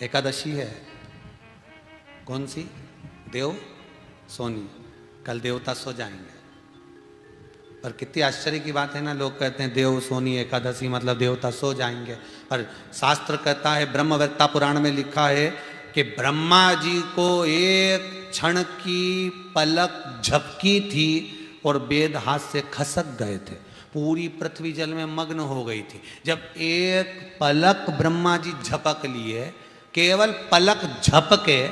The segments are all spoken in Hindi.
एकादशी है। कौन सी? देव सोनी। कल देवता सो जाएंगे। पर कितनी आश्चर्य की बात है ना, लोग कहते हैं देव सोनी एकादशी मतलब देवता सो जाएंगे। पर शास्त्र कहता है, ब्रह्मवेत्ता पुराण में लिखा है कि ब्रह्मा जी को एक क्षण की पलक झपकी थी और वेद हाथ से खसक गए थे। पूरी पृथ्वी जल में मग्न हो गई थी। जब एक पलक ब्रह्मा जी झपक लिए, केवल पलक झपके,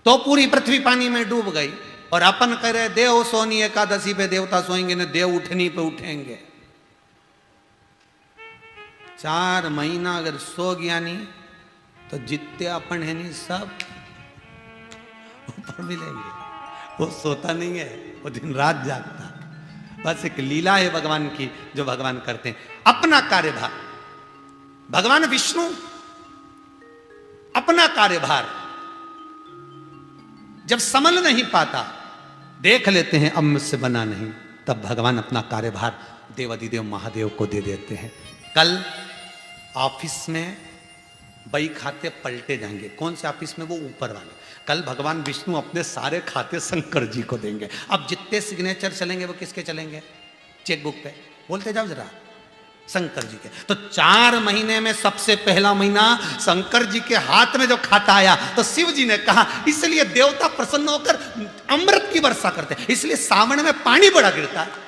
तो पूरी पृथ्वी पानी में डूब गई। और अपन कह रहे देव सोनी एकादशी पे देवता सोएंगे न, देव उठनी पे उठेंगे। 4 महीना अगर सो गया नहीं तो जितने अपन है नहीं सब ऊपर मिलेंगे। वो सोता नहीं है, वो दिन रात जागता। बस एक लीला है भगवान की जो भगवान करते हैं। अपना कार्यभार, भगवान विष्णु अपना कार्यभार जब संभल नहीं पाता, देख लेते हैं अब मुझसे बना नहीं, तब भगवान अपना कार्यभार देवाधिदेव महादेव को दे देते हैं। कल ऑफिस में बही खाते पलटे जाएंगे। कौन से ऑफिस में? वो ऊपर वाले। कल भगवान विष्णु अपने सारे खाते शंकर जी को देंगे। अब जितने सिग्नेचर चलेंगे वो किसके चलेंगे? चेकबुक पे। बोलते जाओ जरा, शंकर जी के। तो 4 महीने में सबसे पहला महीना शंकर जी के हाथ में जो खाता आया, तो शिव जी ने कहा, इसलिए देवता प्रसन्न होकर अमृत की वर्षा करते हैं, इसलिए सावन में पानी बड़ा गिरता है।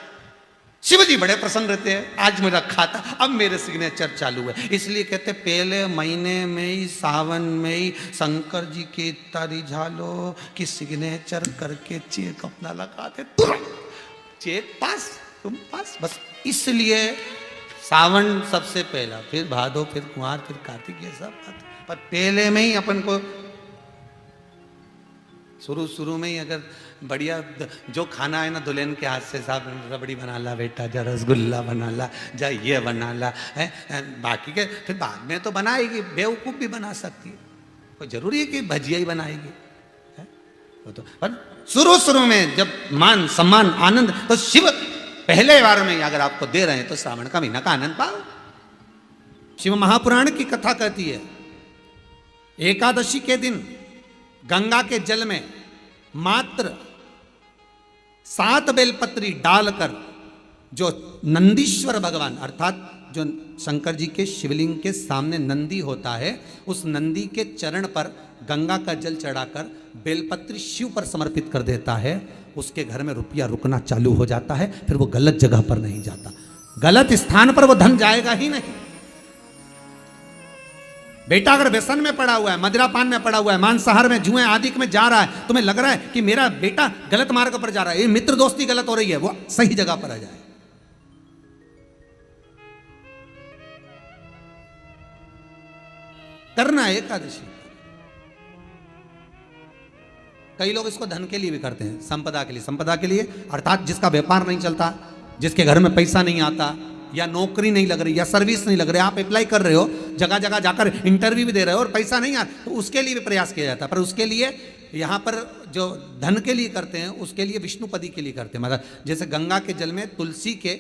शिव जी बड़े प्रसन्न रहते हैं, आज मेरा खाता, अब मेरे सिग्नेचर चालू है। इसलिए कहते पहले महीने में ही, सावन में ही शंकर जी की इतना रिझालो कि सिग्नेचर करके चेक अपना लगाते, तुरंत चेक पास, तुम पास। बस इसलिए सावन सबसे पहला, फिर भादो, फिर कुंवार, फिर कार्तिक, ये सब बात। पर पहले में ही अपन को शुरू में ही अगर बढ़िया जो खाना है ना, दुल्हन के हाथ से, साहब रबड़ी बना ला बेटा, जा रसगुल्ला बना ला, जा ये बना ला है, बाकी के फिर बाद में तो बनाएगी, बेवकूफ़ भी बना सकती है, कोई जरूरी है कि भजिया ही बनाएगी है? वो तो पर शुरू में जब मान सम्मान आनंद, तो शिव पहले बार में अगर आपको दे रहे हैं तो श्रावण का महीना का आनंद पाओ। शिव महापुराण की कथा कहती है, एकादशी के दिन गंगा के जल में मात्र 7 बेलपत्री डालकर जो नंदीश्वर भगवान, अर्थात जो शंकर जी के शिवलिंग के सामने नंदी होता है, उस नंदी के चरण पर गंगा का जल चढ़ाकर बेलपत्री शिव पर समर्पित कर देता है, उसके घर में रुपया रुकना चालू हो जाता है। फिर वो गलत जगह पर नहीं जाता, गलत स्थान पर वो धन जाएगा ही नहीं। बेटा अगर व्यसन में पड़ा हुआ है, मदिरापान में पड़ा हुआ है, मांसाहार में, जुए आदि में जा रहा है, तुम्हें लग रहा है कि मेरा बेटा गलत मार्ग पर जा रहा है, ये मित्र दोस्ती गलत हो रही है, वो सही जगह पर आ जाए। करना है एकादशी। कई लोग इसको धन के लिए भी करते हैं, संपदा के लिए। संपदा के लिए अर्थात जिसका व्यापार नहीं चलता, जिसके घर में पैसा नहीं आता, या नौकरी नहीं लग रही, या सर्विस नहीं लग रही, आप अप्लाई कर रहे हो, जगह जगह जाकर इंटरव्यू भी दे रहे हो और पैसा नहीं आता, तो उसके लिए भी प्रयास किया जाता है। पर उसके लिए यहाँ पर जो धन के लिए करते हैं, उसके लिए विष्णुपदी के लिए करते हैं। मतलब जैसे गंगा के जल में तुलसी के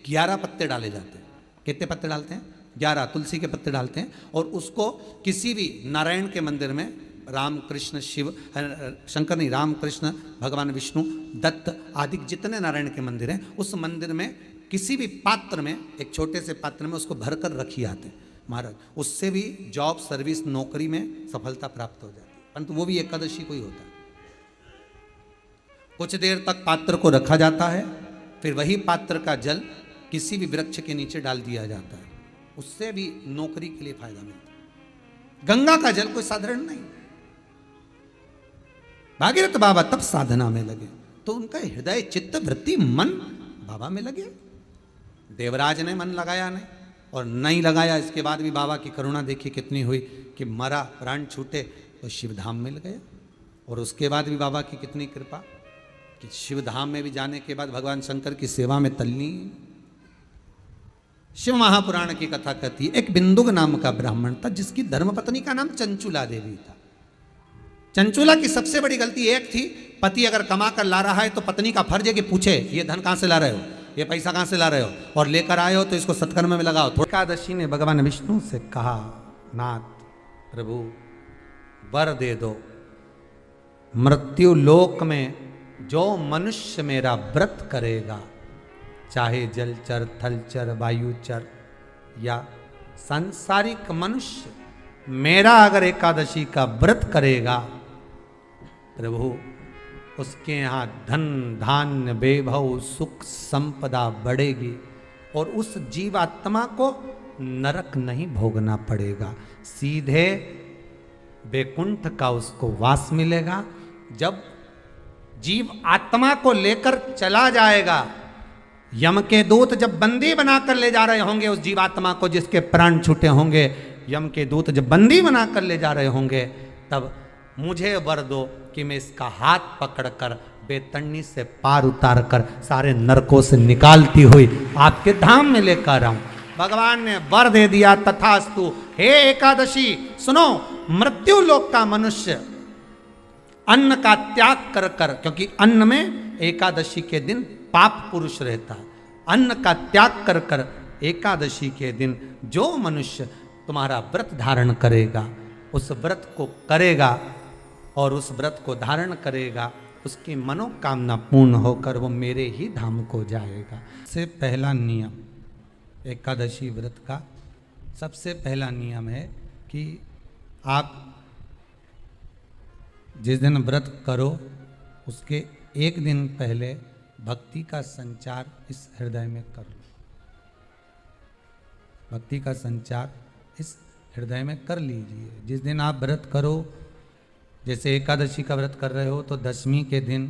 11 पत्ते डाले जाते हैं। कितने पत्ते डालते हैं? 11 तुलसी के पत्ते डालते हैं। और उसको किसी भी नारायण के मंदिर में, राम कृष्ण शिव, शंकर नहीं, राम कृष्ण भगवान विष्णु, दत्त आदि जितने नारायण के मंदिर हैं, उस मंदिर में किसी भी पात्र में, एक छोटे से पात्र में उसको भरकर रखी आते हैं महाराज। उससे भी जॉब, सर्विस, नौकरी में सफलता प्राप्त हो जाती है। परंतु वो भी एकादशी को ही होता है। कुछ देर तक पात्र को रखा जाता है, फिर वही पात्र का जल किसी भी वृक्ष के नीचे डाल दिया जाता है, उससे भी नौकरी के लिए फायदा मिलता है। गंगा का जल कोई साधारण नहीं। भागीरथ बाबा तब साधना में लगे तो उनका हृदय, चित्त, वृत्ति, मन बाबा में लगे। देवराज ने मन लगाया नहीं, और नहीं लगाया, इसके बाद भी बाबा की करुणा देखिए कितनी हुई कि मरा, प्राण छूटे तो शिवधाम मिल गया। और उसके बाद भी बाबा की कितनी कृपा कि शिवधाम में भी जाने के बाद भगवान शंकर की सेवा में तल्लीन। शिव महापुराण की कथा कहती है, एक बिंदुक नाम का ब्राह्मण था जिसकी धर्मपत्नी का नाम चंचुला देवी था। चंचुला की सबसे बड़ी गलती एक थी, पति अगर कमा कर ला रहा है तो पत्नी का फर्ज है कि पूछे ये धन कहाँ से ला रहे हो, ये पैसा कहाँ से ला रहे हो, और लेकर आए हो तो इसको सत्कर्म में लगाओ। एकादशी ने भगवान विष्णु से कहा, नाथ प्रभु वर दे दो, मृत्यु लोक में जो मनुष्य मेरा व्रत करेगा, चाहे जलचर, थलचर, वायुचर या सांसारिक मनुष्य मेरा अगर एकादशी का व्रत करेगा, प्रभु उसके यहाँ धन धान्य वैभव सुख संपदा बढ़ेगी और उस जीवात्मा को नरक नहीं भोगना पड़ेगा, सीधे वैकुंठ का उसको वास मिलेगा। जब जीव आत्मा को लेकर चला जाएगा, यम के दूत जब बंदी बनाकर ले जा रहे होंगे उस जीवात्मा को जिसके प्राण छूटे होंगे, यम के दूत जब बंदी बनाकर ले जा रहे होंगे, तब मुझे वर दो कि मैं इसका हाथ पकड़कर बेतन्नी से पार उतार कर सारे नरकों से निकालती हुई आपके धाम में लेकर आऊं। भगवान ने वर दे दिया, तथास्तु। हे एकादशी सुनो, मृत्यु लोक का मनुष्य अन्न का त्याग कर कर, क्योंकि अन्न में एकादशी के दिन पाप पुरुष रहता है, अन्न का त्याग कर कर एकादशी के दिन जो मनुष्य तुम्हारा व्रत धारण करेगा, उस व्रत को करेगा और उस व्रत को धारण करेगा, उसकी मनोकामना पूर्ण होकर वो मेरे ही धाम को जाएगा। सबसे पहला नियम एकादशी व्रत का, सबसे पहला नियम है कि आप जिस दिन व्रत करो उसके एक दिन पहले भक्ति का संचार इस हृदय में कर लो। भक्ति का संचार इस हृदय में कर लीजिए। जिस दिन आप व्रत करो, जैसे एकादशी का व्रत कर रहे हो तो दशमी के दिन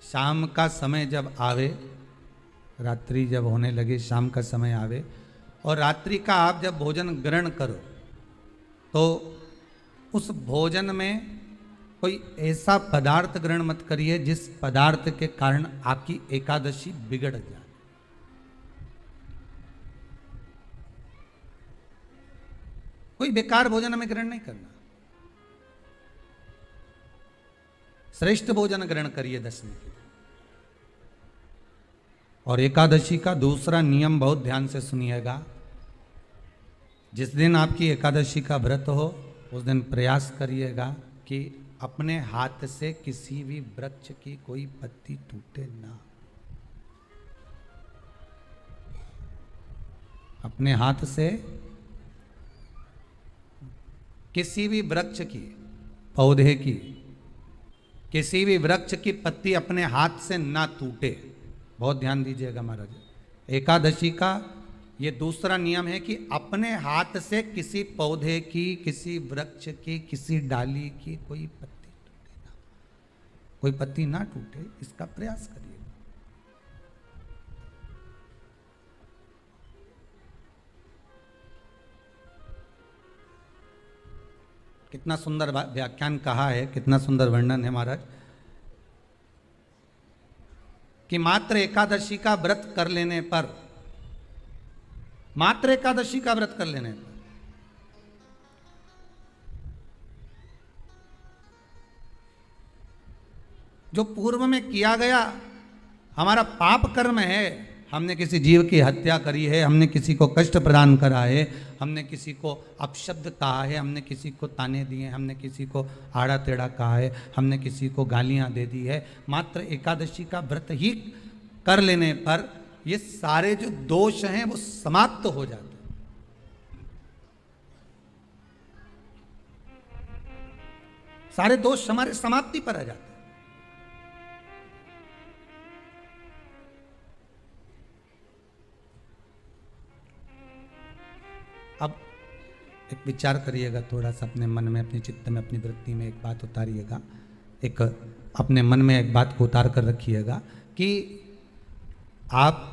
शाम का समय जब आवे, रात्रि जब होने लगे, शाम का समय आवे और रात्रि का आप जब भोजन ग्रहण करो तो उस भोजन में कोई ऐसा पदार्थ ग्रहण मत करिए जिस पदार्थ के कारण आपकी एकादशी बिगड़ जाए। कोई बेकार भोजन हमें ग्रहण नहीं करना, श्रेष्ठ भोजन ग्रहण करिए दशमी के दिन। और एकादशी का दूसरा नियम बहुत ध्यान से सुनिएगा, जिस दिन आपकी एकादशी का व्रत हो उस दिन प्रयास करिएगा कि अपने हाथ से किसी भी वृक्ष की कोई पत्ती टूटे ना। अपने हाथ से किसी भी वृक्ष की, पौधे की, किसी भी वृक्ष की पत्ती अपने हाथ से ना टूटे। बहुत ध्यान दीजिएगा महाराज। एकादशी का ये दूसरा नियम है कि अपने हाथ से किसी पौधे की, किसी वृक्ष की, किसी डाली की कोई पत्ती टूटे ना, कोई पत्ती ना टूटे, इसका प्रयास करिए। कितना सुंदर व्याख्यान कहा है, कितना सुंदर वर्णन है महाराज, कि मात्र एकादशी का व्रत कर लेने पर, मात्र एकादशी का व्रत कर लेने पर जो पूर्व में किया गया हमारा पाप कर्म है, हमने किसी जीव की हत्या करी है, हमने किसी को कष्ट प्रदान करा है, हमने किसी को अपशब्द कहा है, हमने किसी को ताने दिए, हमने किसी को आड़ा टेढ़ा कहा है, हमने किसी को गालियां दे दी है, मात्र एकादशी का व्रत ही कर लेने पर ये सारे जो दोष हैं वो समाप्त हो जाते हैं। सारे दोष हमारे समाप्ति पर आ जाते हैं। अब एक विचार करिएगा थोड़ा सा अपने मन में, अपने चित्त में, अपनी वृत्ति में एक बात उतारिएगा, एक अपने मन में एक बात को उतार कर रखिएगा कि आप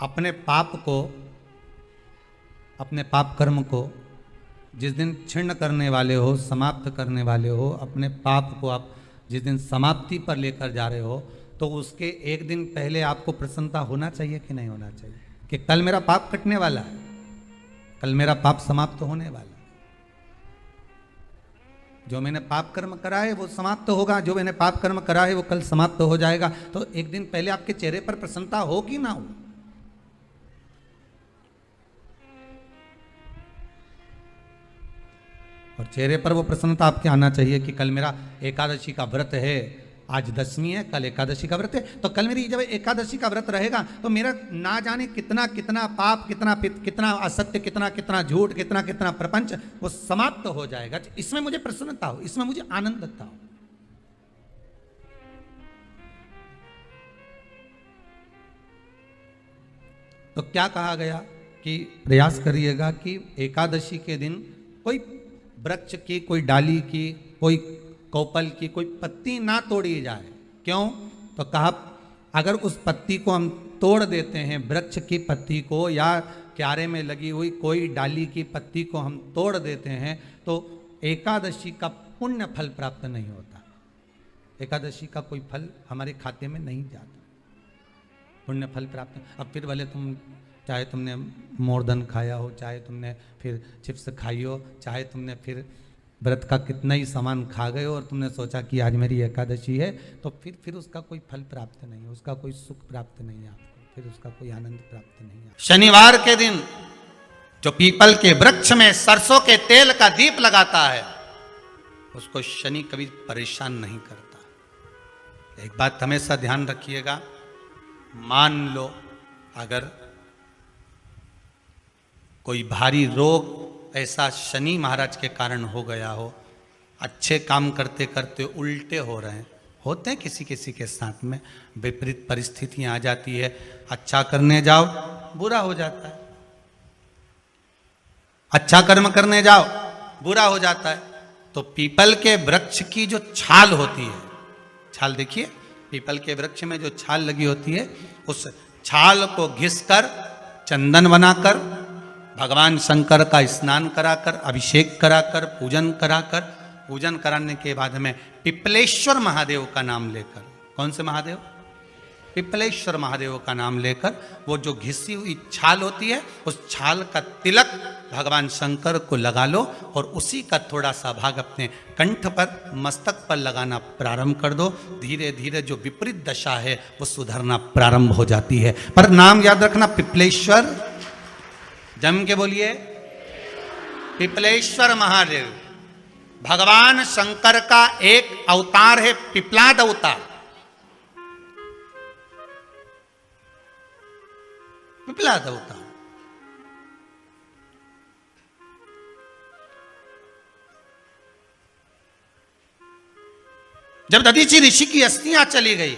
अपने पाप को, अपने पाप कर्म को जिस दिन छिन्न करने वाले हो, समाप्त करने वाले हो, अपने पाप को आप जिस दिन समाप्ति पर लेकर जा रहे हो, तो उसके एक दिन पहले आपको प्रसन्नता होना चाहिए कि नहीं होना चाहिए कि कल मेरा पाप कटने वाला है, कल मेरा पाप समाप्त होने वाला है। जो मैंने पाप कर्म करा है वो समाप्त होगा, जो मैंने पाप कर्म करा है वो कल समाप्त हो जाएगा। तो एक दिन पहले आपके चेहरे पर प्रसन्नता हो कि ना हो? और चेहरे पर वो प्रसन्नता आपके आना चाहिए कि कल मेरा एकादशी का व्रत है, आज दशमी है, कल एकादशी का व्रत है, तो कल मेरी जब एकादशी का व्रत रहेगा तो मेरा ना जाने कितना कितना पाप, कितना कितना असत्य, कितना कितना झूठ, कितना कितना प्रपंच वो समाप्त हो जाएगा। इसमें मुझे प्रसन्नता हो, इसमें मुझे आनंदता हो। तो क्या कहा गया कि प्रयास करिएगा कि एकादशी के दिन कोई वृक्ष की, कोई डाली की, कोई कोपल की कोई पत्ती ना तोड़ी जाए। क्यों? तो कहा अगर उस पत्ती को हम तोड़ देते हैं, वृक्ष की पत्ती को या क्यारे में लगी हुई कोई डाली की पत्ती को हम तोड़ देते हैं तो एकादशी का पुण्य फल प्राप्त नहीं होता। एकादशी का कोई फल हमारे खाते में नहीं जाता, पुण्य फल प्राप्त। अब फिर भले तुम चाहे तुमने मोरधन खाया हो, चाहे तुमने फिर चिप्स खाई हो, चाहे तुमने फिर व्रत का कितना ही सामान खा गए हो और तुमने सोचा कि आज मेरी एकादशी है, तो फिर उसका कोई फल प्राप्त नहीं है, उसका कोई सुख प्राप्त नहीं है आपको, फिर उसका कोई आनंद प्राप्त नहीं है। शनिवार के दिन जो पीपल के वृक्ष में सरसों के तेल का दीप लगाता है उसको शनि कभी परेशान नहीं करता। एक बात हमेशा ध्यान रखिएगा, मान लो अगर कोई भारी रोग ऐसा शनि महाराज के कारण हो गया हो, अच्छे काम करते करते उल्टे हो रहे हैं, होते हैं किसी किसी के साथ में, विपरीत परिस्थितियां आ जाती है, अच्छा करने जाओ बुरा हो जाता है, अच्छा कर्म करने जाओ बुरा हो जाता है। तो पीपल के वृक्ष की जो छाल होती है, छाल देखिए, पीपल के वृक्ष में जो छाल लगी होती है उस छाल को घिसकर चंदन बनाकर भगवान शंकर का स्नान कराकर, अभिषेक कराकर, पूजन कराने के बाद में पिपलेश्वर महादेव का नाम लेकर, कौन से महादेव? पिपलेश्वर महादेव का नाम लेकर वो जो घिसी हुई छाल होती है उस छाल का तिलक भगवान शंकर को लगा लो और उसी का थोड़ा सा भाग अपने कंठ पर, मस्तक पर लगाना प्रारंभ कर दो। धीरे धीरे जो विपरीत दशा है वो सुधरना प्रारंभ हो जाती है। पर नाम याद रखना, पिपलेश्वर, जम के बोलिए, पिपलेश्वर महादेव भगवान शंकर का एक अवतार है, पिपलाद अवतार। पिपलाद अवतार जब दधीचि ऋषि की अस्थियां चली गई,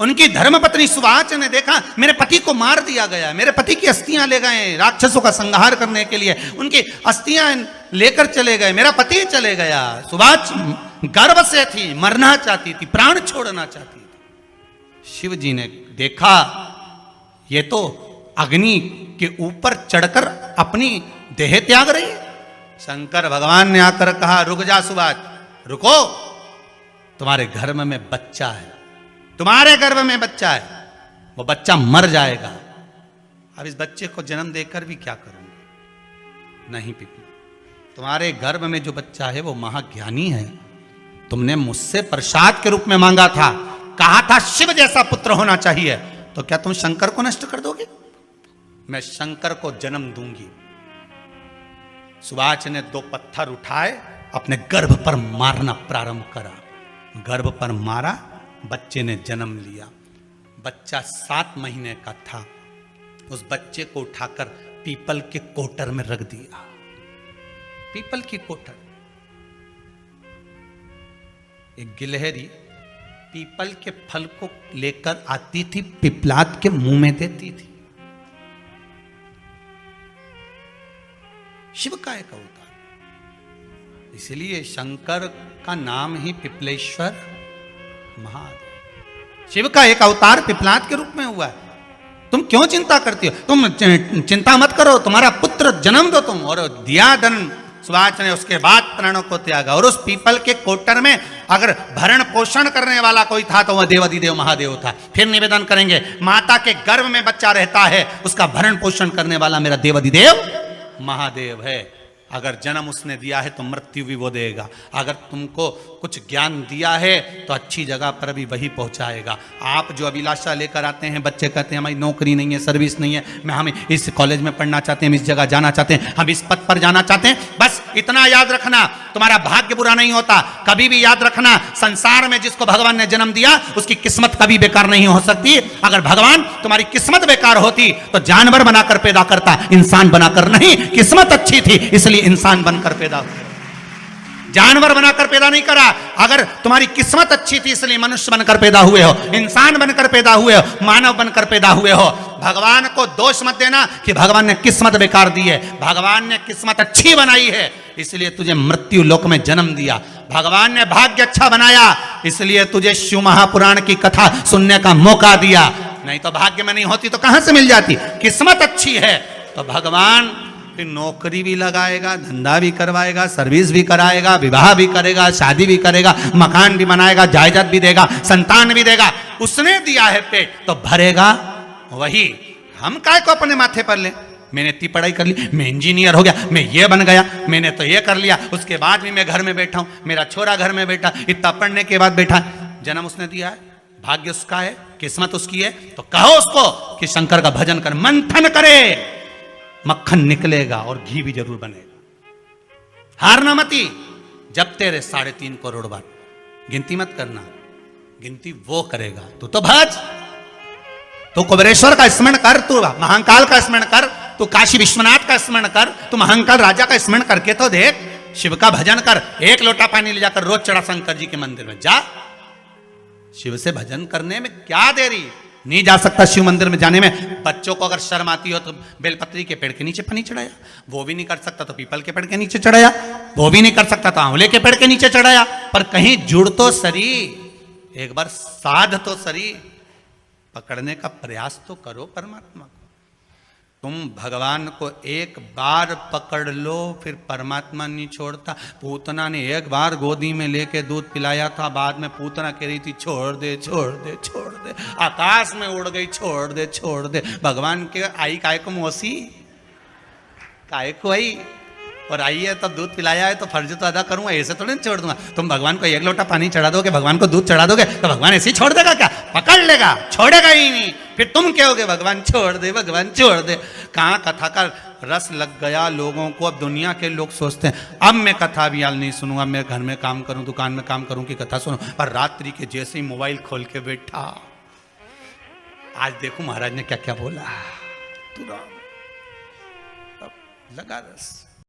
उनकी धर्मपत्नी सुवाच ने देखा मेरे पति को मार दिया गया, मेरे पति की अस्थियां ले गए राक्षसों का संहार करने के लिए, उनकी अस्थियां लेकर चले गए, मेरा पति चले गया। सुवाच गर्व से थी, मरना चाहती थी, प्राण छोड़ना चाहती थी। शिव जी ने देखा ये तो अग्नि के ऊपर चढ़कर अपनी देह त्याग रही है। शंकर भगवान ने आकर कहा रुक जा सुवाच, रुको, तुम्हारे गर्भ में बच्चा है, तुम्हारे गर्भ में बच्चा है, वो बच्चा मर जाएगा। अब इस बच्चे को जन्म देकर भी क्या करूंगी? नहीं पिपली, तुम्हारे गर्भ में जो बच्चा है वो महाज्ञानी है, तुमने मुझसे प्रसाद के रूप में मांगा था, कहा था शिव जैसा पुत्र होना चाहिए, तो क्या तुम शंकर को नष्ट कर दोगे? मैं शंकर को जन्म दूंगी। सुवाच ने 2 पत्थर उठाए, अपने गर्भ पर मारना प्रारंभ करा, गर्भ पर मारा, बच्चे ने जन्म लिया। बच्चा 7 महीने का था। उस बच्चे को उठाकर पीपल के कोटर में रख दिया। पीपल की कोटर, एक गिलहरी पीपल के फल को लेकर आती थी, पिपलाद के मुंह में देती थी। शिव का एक अवतार, इसलिए शंकर का नाम ही पिपलेश्वर महादेव। शिव का एक अवतार पिपलाद के रूप में हुआ है। तुम क्यों चिंता करती हो? तुम चिंता मत करो, तुम्हारा पुत्र जन्म दो तुम। और दिया धन सुवाच ने, उसके बाद प्राणों को त्यागा। और उस पीपल के कोटर में अगर भरण पोषण करने वाला कोई था तो वह देवाधिदेव महादेव था। फिर निवेदन करेंगे, माता के गर्भ में बच्चा रहता है, उसका भरण पोषण करने वाला मेरा देवाधिदेव महादेव है। अगर जन्म उसने दिया है तो मृत्यु भी वो देगा। अगर तुमको कुछ ज्ञान दिया है तो अच्छी जगह पर भी वही पहुंचाएगा। आप जो अभिलाषा लेकर आते हैं, बच्चे कहते हैं हमारी नौकरी नहीं है, सर्विस नहीं है, हम इस कॉलेज में पढ़ना चाहते हैं, हम इस जगह जाना चाहते हैं, हम इस पद पर जाना चाहते हैं, बस इतना याद रखना, तुम्हारा भाग्य बुरा नहीं होता। कभी भी याद रखना, संसार में जिसको भगवान ने जन्म दिया उसकी किस्मत कभी बेकार नहीं हो सकती। अगर भगवान तुम्हारी किस्मत बेकार होती तो जानवर बनाकर पैदा करता, इंसान बनाकर नहीं। किस्मत अच्छी थी इसलिए इंसान बनकर पैदा हुआ, जानवर बनाकर पैदा नहीं करा। अगर तुम्हारी किस्मत अच्छी थी इसलिए मनुष्य बनकर पैदा हुए हो, इंसान बनकर पैदा हुए हो, मानव बनकर पैदा हुए हो। भगवान को दोष मत देना कि भगवान ने किस्मत बेकार दी है। भगवान ने किस्मत अच्छी बनाई है इसलिए तुझे मृत्यु लोक में जन्म दिया। भगवान ने भाग्य अच्छा बनाया इसलिए तुझे शिव महापुराण की कथा सुनने का मौका दिया। नहीं तो भाग्य में नहीं होती तो कहां से मिल जाती। किस्मत अच्छी है तो भगवान फिर नौकरी भी लगाएगा, धंधा भी करवाएगा, सर्विस भी कराएगा, विवाह भी करेगा, शादी भी करेगा, मकान भी बनाएगा, जायदाद भी देगा, संतान भी देगा। उसने दिया है पेट तो भरेगा वही। हम काय को अपने माथे पर ले, मैंने इतनी पढ़ाई कर ली, मैं इंजीनियर हो गया, मैं ये बन गया, मैंने तो ये कर लिया, उसके बाद भी मैं घर में बैठा हूं, मेरा छोरा घर में बैठा, इतना पढ़ने के बाद बैठा। जन्म उसने दिया है, भाग्य उसका है, किस्मत उसकी है, तो कहो उसको कि शंकर का भजन कर, मंथन करे, मक्खन निकलेगा और घी भी जरूर बनेगा। हारना मती। जब तेरे 3.5 करोड़ बार गिनती मत करना, गिनती वो करेगा। तू तो भज, तू कुबेरेश्वर का स्मरण कर, तू महाकाल का स्मरण कर, तू काशी विश्वनाथ का स्मरण कर, तू महाकाल राजा का स्मरण करके तो देख। शिव का भजन कर, 1 लोटा पानी ले जाकर रोज चढ़ा शंकर जी के मंदिर में जा। शिव से भजन करने में क्या देरी। नहीं जा सकता शिव मंदिर में जाने में। बच्चों को अगर शर्म आती हो तो बेलपत्री के पेड़ के नीचे पानी चढ़ाया, वो भी नहीं कर सकता तो पीपल के पेड़ के नीचे चढ़ाया, वो भी नहीं कर सकता तो आंवले के पेड़ के नीचे चढ़ाया। पर कहीं जुड़ तो सरी, एक बार साध तो सरी, पकड़ने का प्रयास तो करो परमात्मा को। तुम भगवान को एक बार पकड़ लो फिर परमात्मा नहीं छोड़ता। पूतना ने एक बार गोदी में लेके दूध पिलाया था, बाद में पूतना कह रही थी छोड़ दे छोड़ दे छोड़ दे, आकाश में उड़ गई, छोड़ दे छोड़ दे। भगवान के आई काय को मौसी, काय को आई, और आई है तब दूध पिलाया है तो फर्ज तो अदा करूंगा, ऐसे थोड़ी नहीं छोड़ दूंगा। तुम भगवान को 1 लोटा पानी चढ़ा दोगे, भगवान को दूध चढ़ा दोगे तो भगवान ऐसे ही छोड़ देगा क्या? पकड़ लेगा, छोड़ेगा ही नहीं। फिर तुम कहोगे भगवान छोड़ दे, भगवान छोड़ दे। कहाँ कथा का रस लग गया लोगों को। अब दुनिया के लोग सोचते हैं अब मैं कथा भी हाल नहीं सुनूंगा, मैं घर में काम करूं, दुकान में काम करूं कि कथा सुनूं। पर रात्रि के जैसे ही मोबाइल खोल के बैठा, आज देखो महाराज ने क्या क्या बोला, तुरंत लगा रस।